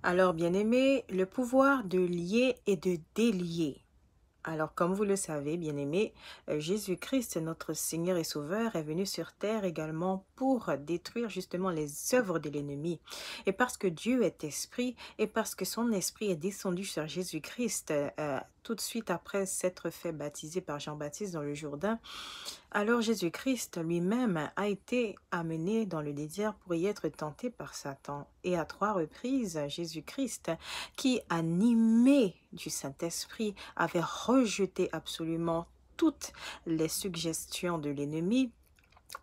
Alors, bien-aimé, le pouvoir de lier et de délier. Alors, comme vous le savez, bien-aimé, Jésus-Christ, notre Seigneur et Sauveur, est venu sur terre également pour détruire justement les œuvres de l'ennemi. Et parce que Dieu est esprit et parce que son esprit est descendu sur Jésus-Christ tout de suite après s'être fait baptiser par Jean-Baptiste dans le Jourdain, alors Jésus-Christ lui-même a été amené dans le désert pour y être tenté par Satan. Et à 3 reprises, Jésus-Christ, qui animé du Saint-Esprit, avait rejeté absolument toutes les suggestions de l'ennemi.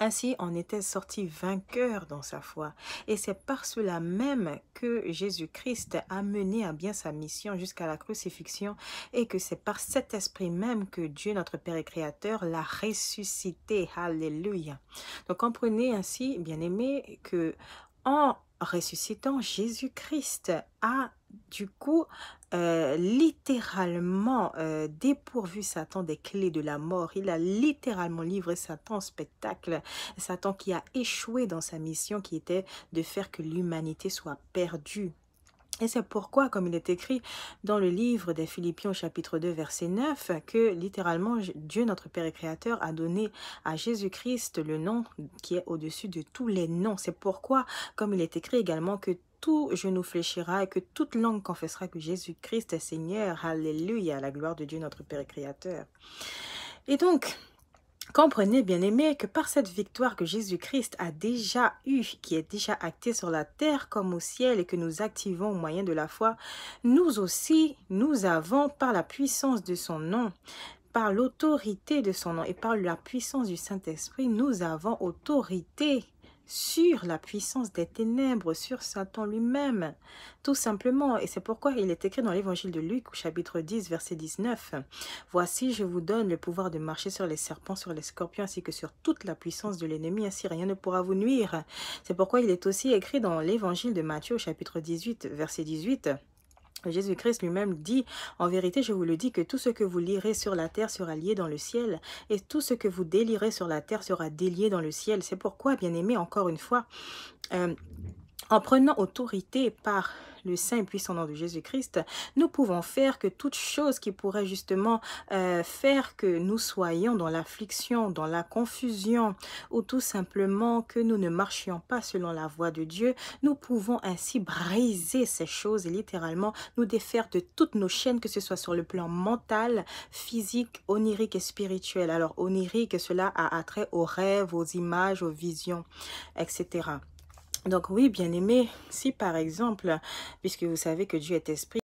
Ainsi, on était sorti vainqueur dans sa foi. Et c'est par cela même que Jésus-Christ a mené à bien sa mission jusqu'à la crucifixion et que c'est par cet esprit même que Dieu, notre Père et Créateur, l'a ressuscité. Alléluia. Donc comprenez ainsi, bien-aimés, que en ressuscitant, Jésus-Christ a du coup littéralement dépourvu Satan des clés de la mort. Il a littéralement livré Satan au spectacle. Satan qui a échoué dans sa mission qui était de faire que l'humanité soit perdue. Et c'est pourquoi, comme il est écrit dans le livre des Philippiens au chapitre 2, verset 9, que littéralement Dieu, notre Père et Créateur, a donné à Jésus-Christ le nom qui est au-dessus de tous les noms. C'est pourquoi, comme il est écrit également, que tout genou fléchira et que toute langue confessera que Jésus-Christ est Seigneur. Alléluia, à la gloire de Dieu, notre Père et Créateur. Et donc, comprenez, bien-aimés, que par cette victoire que Jésus-Christ a déjà eue, qui est déjà actée sur la terre comme au ciel et que nous activons au moyen de la foi, nous aussi, nous avons, par la puissance de son nom, par l'autorité de son nom et par la puissance du Saint-Esprit, nous avons autorité sur la puissance des ténèbres, sur Satan lui-même, tout simplement. Et c'est pourquoi il est écrit dans l'évangile de Luc, au chapitre 10, verset 19, « Voici, je vous donne le pouvoir de marcher sur les serpents, sur les scorpions, ainsi que sur toute la puissance de l'ennemi, ainsi rien ne pourra vous nuire. » C'est pourquoi il est aussi écrit dans l'évangile de Matthieu, au chapitre 18, verset 18, Jésus-Christ lui-même dit, en vérité, je vous le dis, que tout ce que vous lirez sur la terre sera lié dans le ciel, et tout ce que vous délierez sur la terre sera délié dans le ciel. C'est pourquoi, bien aimé, encore une fois, en prenant autorité par le saint et puissant nom de Jésus-Christ, nous pouvons faire que toute chose qui pourrait justement faire que nous soyons dans l'affliction, dans la confusion, ou tout simplement que nous ne marchions pas selon la voie de Dieu, nous pouvons ainsi briser ces choses et littéralement nous défaire de toutes nos chaînes, que ce soit sur le plan mental, physique, onirique et spirituel. Alors onirique, cela a attrait aux rêves, aux images, aux visions, etc. Donc oui, bien aimé, si par exemple, puisque vous savez que Dieu est esprit,